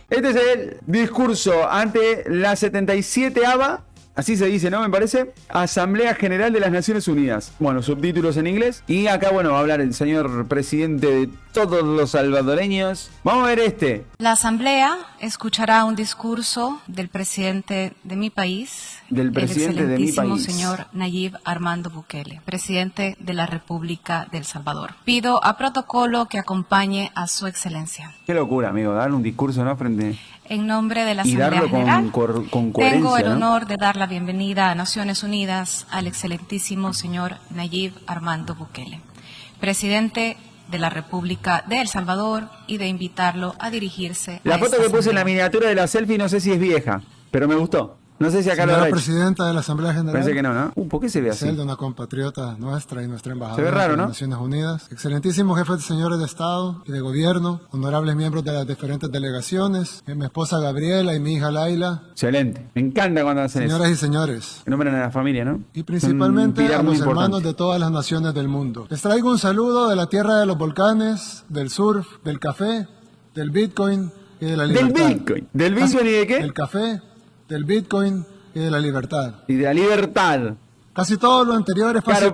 Este es el discurso ante la 77ª, así se dice, ¿no? Me parece, Asamblea General de las Naciones Unidas. Bueno, subtítulos en inglés. Y acá, bueno, va a hablar el señor presidente de todos los salvadoreños. Vamos a ver este. La Asamblea escuchará un discurso del presidente de mi país, Del presidente de mi país. señor Nayib Armando Bukele, presidente de la República del Salvador. Pido a protocolo que acompañe a su excelencia. Qué locura, amigo, dar un discurso, ¿no? Frente... En nombre de la Y Asamblea darlo General, con coherencia, tengo el ¿no? honor de dar la bienvenida a Naciones Unidas al excelentísimo señor Nayib Armando Bukele, presidente de la República de El Salvador, y de invitarlo a dirigirse La a foto esta que puse en la asamblea. miniatura de la selfie no sé si es vieja, pero me gustó. No sé si acá Señora lo habrá hecho. presidenta de la Asamblea General. Parece que no, ¿no? ¿Por qué se ve Es así? el de una compatriota nuestra y nuestra embajadora Se ve raro, de ¿no? las Naciones Unidas. Excelentísimos jefes de señores de Estado y de gobierno, honorables miembros de las diferentes delegaciones, mi esposa Gabriela y mi hija Laila, Excelente. Me encanta cuando hacen señoras eso. y señores, Que nombran a la familia, ¿no? y principalmente Un pilar a muy los hermanos importante. de todas las naciones del mundo. Les traigo un saludo de la tierra de los volcanes, del surf, del café, del Bitcoin y de la Del libertad. Bitcoin. ¿Del Bitcoin y de qué? Del café, del Bitcoin y de la libertad. Y de la libertad. Casi todo lo anterior es fácil. Claro,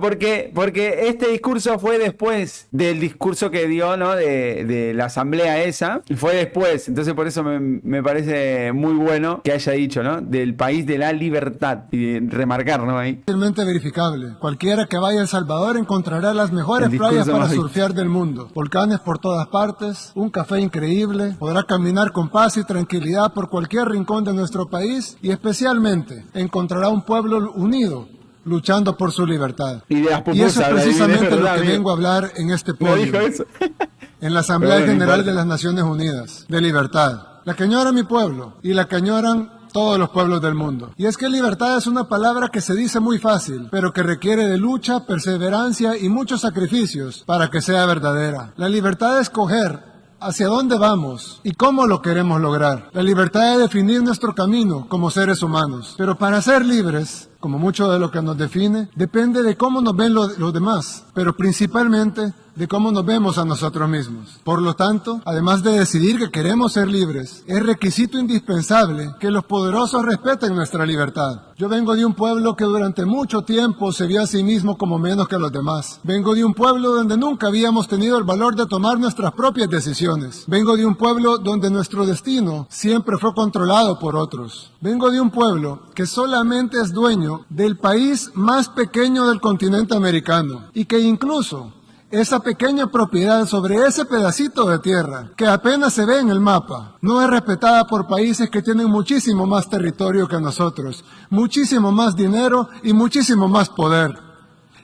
porque este discurso fue después del discurso que dio, ¿no? De la asamblea esa. Fue después. Entonces por eso me parece muy bueno que haya dicho, ¿no? Del país de la libertad. Y remarcar, ¿no? Ahí. Fácilmente verificable. Cualquiera que vaya a El Salvador encontrará las mejores El discurso playas para más visto. surfear del mundo. Volcanes por todas partes, un café increíble, podrá caminar con paz y tranquilidad por cualquier rincón de nuestro país y especialmente encontrará un pueblo unido, luchando por su libertad. Y de las Y eso pupusas, es la precisamente verdad, lo que amigo. vengo a hablar en este No podio. dijo eso. En la Asamblea Pero bueno, General importa. de las Naciones Unidas, de libertad. La que añora mi pueblo y la que añoran todos los pueblos del mundo. Y es que libertad es una palabra que se dice muy fácil, pero que requiere de lucha, perseverancia y muchos sacrificios para que sea verdadera. La libertad de escoger hacia dónde vamos y cómo lo queremos lograr. La libertad de definir nuestro camino como seres humanos. Pero para ser libres, como mucho de lo que nos define, depende de cómo nos ven los demás, pero principalmente de cómo nos vemos a nosotros mismos. Por lo tanto, además de decidir que queremos ser libres, es requisito indispensable que los poderosos respeten nuestra libertad. Yo vengo de un pueblo que durante mucho tiempo se vio a sí mismo como menos que los demás. Vengo de un pueblo donde nunca habíamos tenido el valor de tomar nuestras propias decisiones. Vengo de un pueblo donde nuestro destino siempre fue controlado por otros. Vengo de un pueblo que solamente es dueño del país más pequeño del continente americano y que incluso esa pequeña propiedad sobre ese pedacito de tierra que apenas se ve en el mapa no es respetada por países que tienen muchísimo más territorio que nosotros, muchísimo más dinero y muchísimo más poder,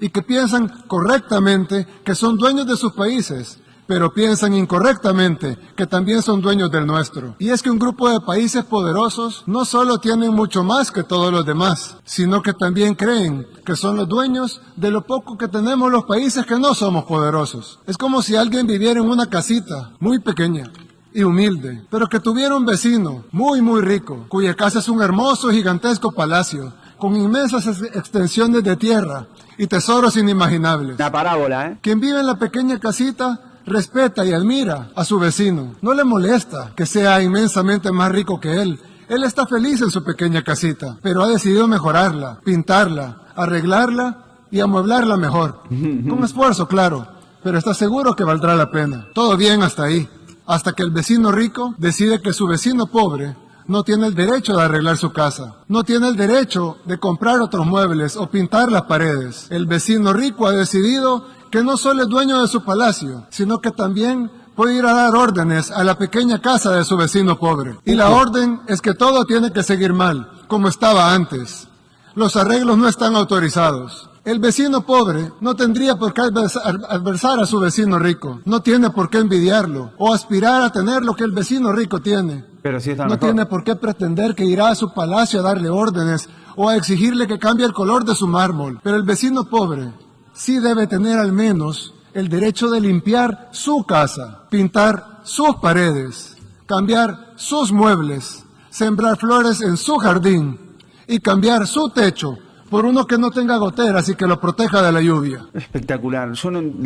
y que piensan correctamente que son dueños de sus países, pero piensan incorrectamente que también son dueños del nuestro. Y es que un grupo de países poderosos no solo tienen mucho más que todos los demás, sino que también creen que son los dueños de lo poco que tenemos los países que no somos poderosos. Es como si alguien viviera en una casita muy pequeña y humilde, pero que tuviera un vecino muy rico, cuya casa es un hermoso, gigantesco palacio, con inmensas extensiones de tierra y tesoros inimaginables. Una parábola, ¿eh? Quien vive en la pequeña casita respeta y admira a su vecino. No le molesta que sea inmensamente más rico que él. Él está feliz en su pequeña casita, pero ha decidido mejorarla, pintarla, arreglarla y amueblarla mejor. Con esfuerzo, claro, pero está seguro que valdrá la pena. Todo bien hasta ahí. Hasta que el vecino rico decide que su vecino pobre no tiene el derecho de arreglar su casa, no tiene el derecho de comprar otros muebles o pintar las paredes. El vecino rico ha decidido que no solo es dueño de su palacio, sino que también puede ir a dar órdenes a la pequeña casa de su vecino pobre. Y la orden es que todo tiene que seguir mal, como estaba antes. Los arreglos no están autorizados. El vecino pobre no tendría por qué adversar a su vecino rico. No tiene por qué envidiarlo o aspirar a tener lo que el vecino rico tiene. Pero sí está No mejor. tiene por qué pretender que irá a su palacio a darle órdenes o a exigirle que cambie el color de su mármol. Pero el vecino pobre sí debe tener al menos el derecho de limpiar su casa, pintar sus paredes, cambiar sus muebles, sembrar flores en su jardín y cambiar su techo por uno que no tenga goteras y que lo proteja de la lluvia. Espectacular.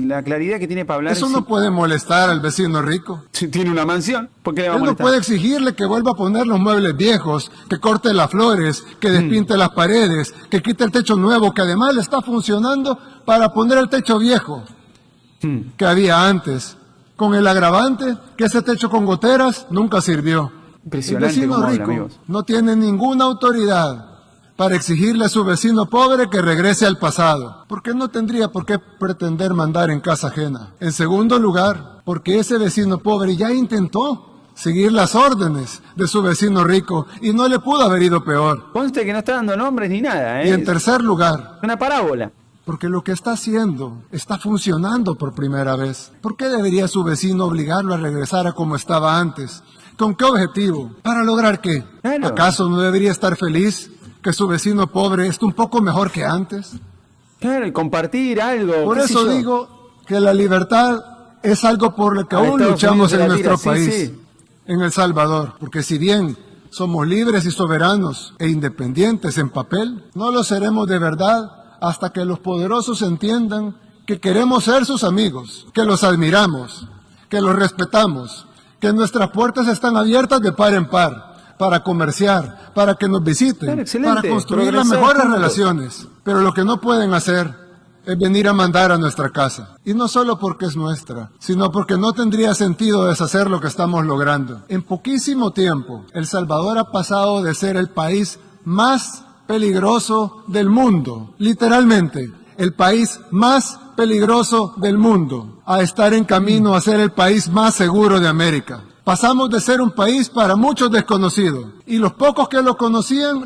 La claridad que tiene para hablar. Eso no puede molestar al vecino rico. Si tiene una mansión, ¿por qué le va a Él no molestar? puede exigirle que vuelva a poner los muebles viejos, que corte las flores, que despinte las paredes, que quite el techo nuevo, que además le está funcionando para poner el techo viejo que había antes, con el agravante que ese techo con goteras nunca sirvió. Impresionante El vecino cómo habla, rico amigos. no tiene ninguna autoridad para exigirle a su vecino pobre que regrese al pasado, porque no tendría por qué pretender mandar en casa ajena. En segundo lugar, porque ese vecino pobre ya intentó seguir las órdenes de su vecino rico y no le pudo haber ido peor. Conste que no está dando nombres ni nada, ¿eh? Y en tercer lugar, Una parábola. porque lo que está haciendo está funcionando por primera vez. ¿Por qué debería su vecino obligarlo a regresar a como estaba antes? ¿Con qué objetivo? ¿Para lograr qué? Claro. ¿Acaso no debería estar feliz que su vecino pobre esté un poco mejor que antes? Claro, y compartir algo. Por qué sé eso yo. digo que la libertad es algo por lo que A aún Estados luchamos Unidos se en la nuestro tira, país, sí. en El Salvador. Porque si bien somos libres y soberanos e independientes en papel, no lo seremos de verdad hasta que los poderosos entiendan que queremos ser sus amigos, que los admiramos, que los respetamos, que nuestras puertas están abiertas de par en par para comerciar, para que nos visiten, Claro, excelente. para construir las Progresar mejores juntos. relaciones. Pero lo que no pueden hacer es venir a mandar a nuestra casa. Y no solo porque es nuestra, sino porque no tendría sentido deshacer lo que estamos logrando. En poquísimo tiempo, El Salvador ha pasado de ser el país más peligroso del mundo, literalmente, el país más peligroso del mundo, a estar en camino a ser el país más seguro de América. Pasamos de ser un país para muchos desconocido, y los pocos que lo conocían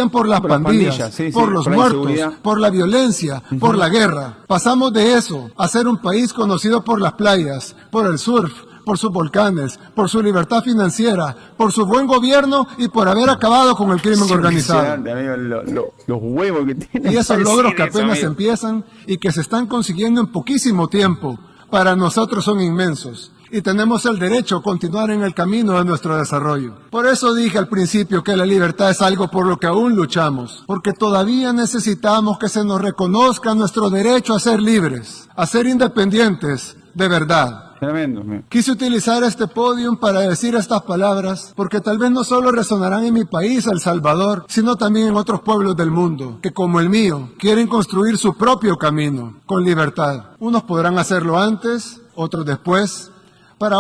por las Por las pandillas, pandillas, sí, por sí, los por la muertos, inseguridad. por la violencia, por la guerra. Pasamos de eso a ser un país conocido por las playas, por el surf, por sus volcanes, por su libertad financiera, por su buen gobierno y por haber acabado con el crimen Es organizado. impresionante, amigo, los huevos que tiene. Y esos para logros decir que eso, apenas amigo. empiezan y que se están consiguiendo en poquísimo tiempo, para nosotros son inmensos. Y tenemos el derecho a continuar en el camino de nuestro desarrollo. Por eso dije al principio que la libertad es algo por lo que aún luchamos, porque todavía necesitamos que se nos reconozca nuestro derecho a ser libres, a ser independientes de verdad. Tremendo, amigo. Quise utilizar este podium para decir estas palabras, porque tal vez no solo resonarán en mi país, El Salvador, sino también en otros pueblos del mundo, que como el mío, quieren construir su propio camino, con libertad. Unos podrán hacerlo antes, otros después. Para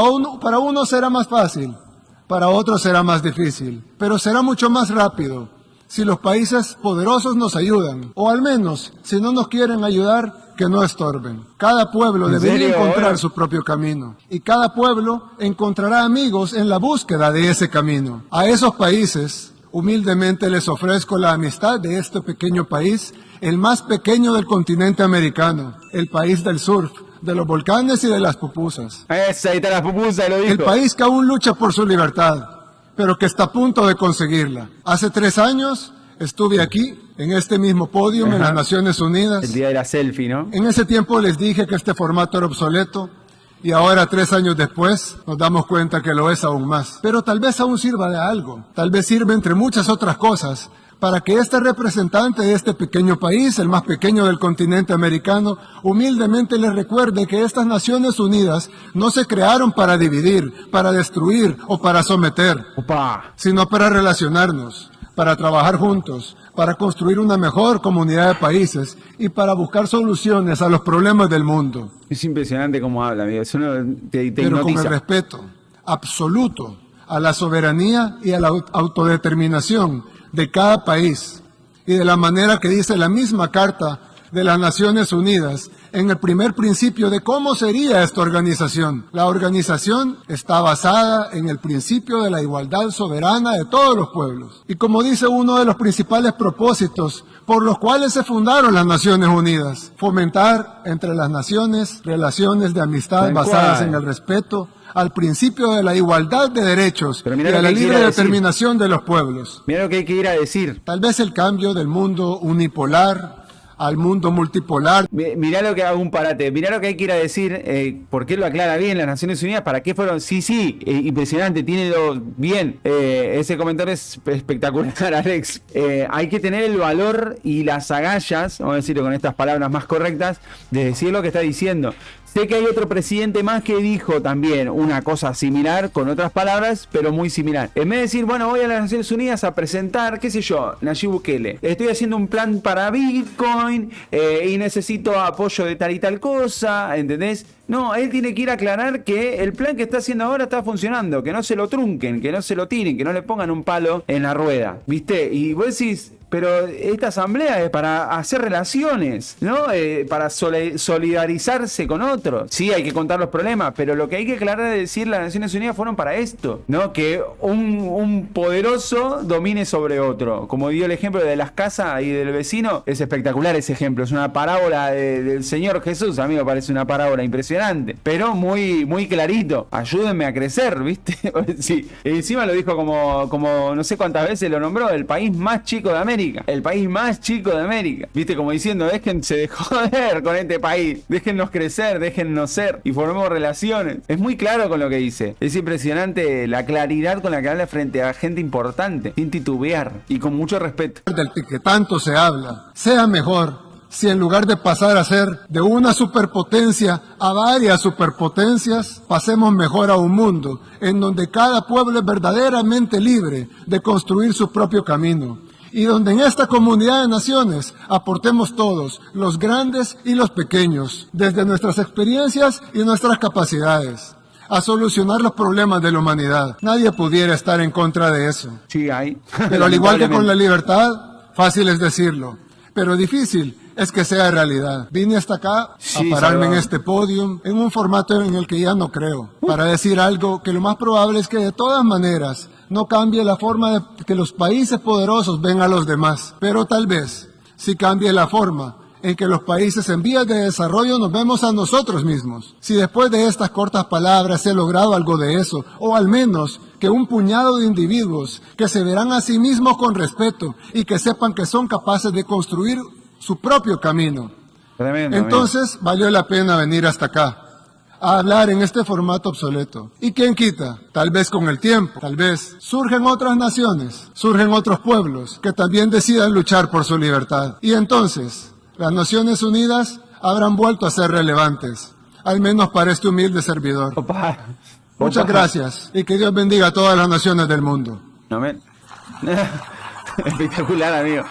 uno será más fácil, para otros será más difícil, pero será mucho más rápido si los países poderosos nos ayudan, o al menos, si no nos quieren ayudar, que no estorben. Cada pueblo ¿En debería serio, encontrar ahora? su propio camino, y cada pueblo encontrará amigos en la búsqueda de ese camino. A esos países, humildemente les ofrezco la amistad de este pequeño país, el más pequeño del continente americano, el país del surf, de los volcanes y de las pupusas. Esa, ahí está la pupusa, lo dijo. El país que aún lucha por su libertad, pero que está a punto de conseguirla. Hace 3 años estuve aquí, en este mismo podio, en Ajá. las Naciones Unidas. El día de la selfie, ¿no? En ese tiempo les dije que este formato era obsoleto, y ahora 3 años después nos damos cuenta que lo es aún más. Pero tal vez aún sirva de algo, tal vez sirve entre muchas otras cosas, para que este representante de este pequeño país, el más pequeño del continente americano, humildemente les recuerde que estas Naciones Unidas no se crearon para dividir, para destruir o para someter, Opa. sino para relacionarnos, para trabajar juntos, para construir una mejor comunidad de países y para buscar soluciones a los problemas del mundo, Es impresionante cómo habla, amigo. Eso no te pero con el hipnotiza. respeto absoluto a la soberanía y a la autodeterminación de cada país, y de la manera que dice la misma Carta de las Naciones Unidas en el primer principio de cómo sería esta organización. La organización está basada en el principio de la igualdad soberana de todos los pueblos. Y como dice uno de los principales propósitos por los cuales se fundaron las Naciones Unidas, fomentar entre las naciones relaciones de amistad Tal basadas cual. en el respeto al principio de la igualdad de derechos Pero y mira a lo la que libre quiere decir. determinación de los pueblos. Mira lo que hay que ir a decir. Tal vez el cambio del mundo unipolar al mundo multipolar. Mirá lo que hago un parate, mirá lo que hay que ir a decir, ¿por qué lo aclara bien las Naciones Unidas? ¿Para qué fueron? Sí, impresionante, tiene bien, ese comentario es espectacular, Alex. Hay que tener el valor y las agallas, vamos a decirlo con estas palabras más correctas, de decir lo que está diciendo. Sé que hay otro presidente más que dijo también una cosa similar, con otras palabras, pero muy similar. En vez de decir, bueno, voy a las Naciones Unidas a presentar, qué sé yo, Nayib Bukele, estoy haciendo un plan para Bitcoin y necesito apoyo de tal y tal cosa, ¿entendés? No, él tiene que ir a aclarar que el plan que está haciendo ahora está funcionando, que no se lo trunquen, que no se lo tiren, que no le pongan un palo en la rueda, ¿viste? Y vos decís, pero esta asamblea es para hacer relaciones, ¿no? Para solidarizarse con otros. Sí, hay que contar los problemas, pero lo que hay que aclarar es decir, las Naciones Unidas fueron para esto, ¿no? Que un poderoso domine sobre otro. Como dio el ejemplo de las casas y del vecino, es espectacular ese ejemplo. Es una parábola del Señor Jesús, a mí me parece una parábola impresionante, pero muy, muy clarito. Ayúdenme a crecer, ¿viste? Sí. Encima lo dijo como no sé cuántas veces lo nombró, el país más chico de América. El país más chico de América. Viste, como diciendo, déjense de joder con este país. Déjennos crecer, déjennos ser y formemos relaciones. Es muy claro con lo que dice. Es impresionante la claridad con la que habla frente a gente importante, sin titubear y con mucho respeto. Del que tanto se habla, sea mejor si en lugar de pasar a ser de una superpotencia a varias superpotencias, pasemos mejor a un mundo en donde cada pueblo es verdaderamente libre de construir su propio camino. Y donde en esta comunidad de naciones aportemos todos, los grandes y los pequeños, desde nuestras experiencias y nuestras capacidades, a solucionar los problemas de la humanidad. Nadie pudiera estar en contra de eso. Sí, hay. Pero al igual que con la libertad, fácil es decirlo, pero difícil es que sea realidad. Vine hasta acá a pararme en este podio, en un formato en el que ya no creo, para decir algo que lo más probable es que de todas maneras no cambie la forma de que los países poderosos ven a los demás, pero tal vez sí cambie la forma en que los países en vías de desarrollo nos vemos a nosotros mismos. Si después de estas cortas palabras se ha logrado algo de eso, o al menos que un puñado de individuos que se verán a sí mismos con respeto y que sepan que son capaces de construir su propio camino, tremendo, entonces valió la pena venir hasta acá a hablar en este formato obsoleto. ¿Y quién quita? Tal vez con el tiempo, tal vez surgen otras naciones, surgen otros pueblos que también decidan luchar por su libertad. Y entonces, las Naciones Unidas habrán vuelto a ser relevantes, al menos para este humilde servidor. Muchas gracias y que Dios bendiga a todas las naciones del mundo. Amén. Espectacular, amigo.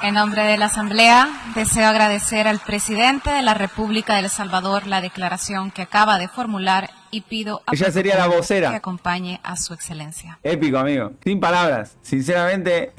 En nombre de la Asamblea, deseo agradecer al presidente de la República de El Salvador la declaración que acaba de formular y pido a ella sería la vocera que acompañe a su excelencia. Épico, amigo. Sin palabras. Sinceramente,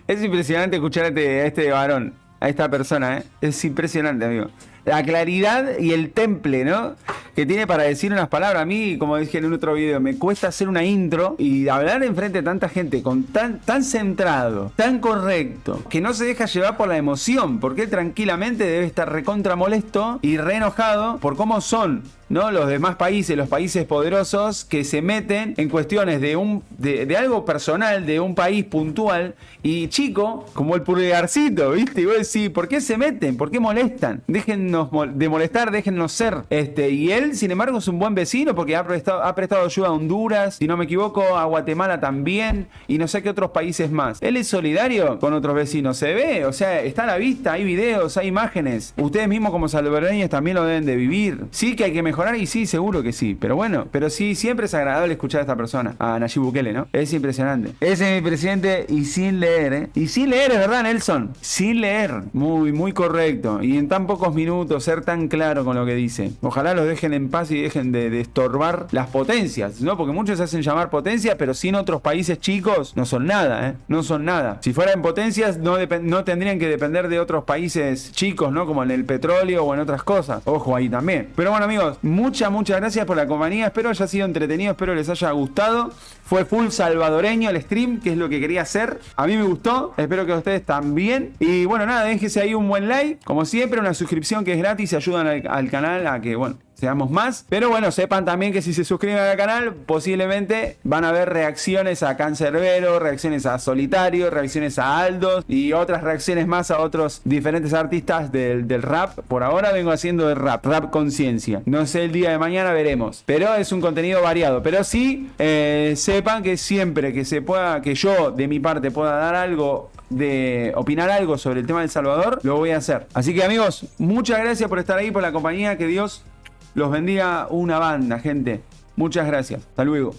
es impresionante escuchar a este varón, a esta persona, ¿eh? Es impresionante, amigo. La claridad y el temple, ¿no? Que tiene para decir unas palabras. A mí, como dije en un otro video, me cuesta hacer una intro y hablar enfrente de tanta gente con tan centrado, tan correcto, que no se deja llevar por la emoción, porque él tranquilamente debe estar recontra molesto y re enojado por cómo son, ¿no? Los demás países, los países poderosos que se meten en cuestiones de algo personal, de un país puntual y chico, como el pulgarcito, ¿viste? Y vos decís, ¿por qué se meten? ¿Por qué molestan? Déjennos de molestar, déjennos ser. Y él, sin embargo, es un buen vecino porque ha prestado ayuda a Honduras, si no me equivoco, a Guatemala también, y no sé qué otros países más. Él es solidario con otros vecinos, se ve, o sea, está a la vista, hay videos, hay imágenes. Ustedes mismos como salvadoreños también lo deben de vivir. Sí que hay que mejorar y sí, seguro que sí, pero bueno, pero sí, siempre es agradable escuchar a esta persona, a Nayib Bukele, ¿no? Es impresionante. Ese es mi presidente y sin leer, ¿eh? Y sin leer, es verdad, Nelson, sin leer. Muy, muy correcto. Y en tan pocos minutos ser tan claro con lo que dice. Ojalá los dejen en paz y dejen de estorbar las potencias, ¿no? Porque muchos se hacen llamar potencias, pero sin otros países chicos no son nada, ¿eh? No son nada. Si fueran potencias, no tendrían que depender de otros países chicos, ¿no? Como en el petróleo o en otras cosas. Ojo ahí también. Pero bueno, amigos, muchas gracias por la compañía. Espero haya sido entretenido, espero les haya gustado. Fue full salvadoreño el stream, que es lo que quería hacer. A mí me gustó, espero que a ustedes también. Y bueno, nada, déjense ahí un buen like. Como siempre, una suscripción que es gratis y ayudan al canal a que, bueno, seamos más. Pero bueno, sepan también que si se suscriben al canal, posiblemente van a ver reacciones a Cancerbero, reacciones a Solitario, reacciones a Aldos y otras reacciones más a otros diferentes artistas del rap. Por ahora vengo haciendo de rap conciencia. No sé, el día de mañana veremos. Pero es un contenido variado. Pero sí, sepan que siempre que se pueda, que yo de mi parte pueda dar algo, de opinar algo sobre el tema del Salvador, lo voy a hacer. Así que amigos, muchas gracias por estar ahí, por la compañía. Que Dios los bendiga una banda, gente. Muchas gracias. Hasta luego.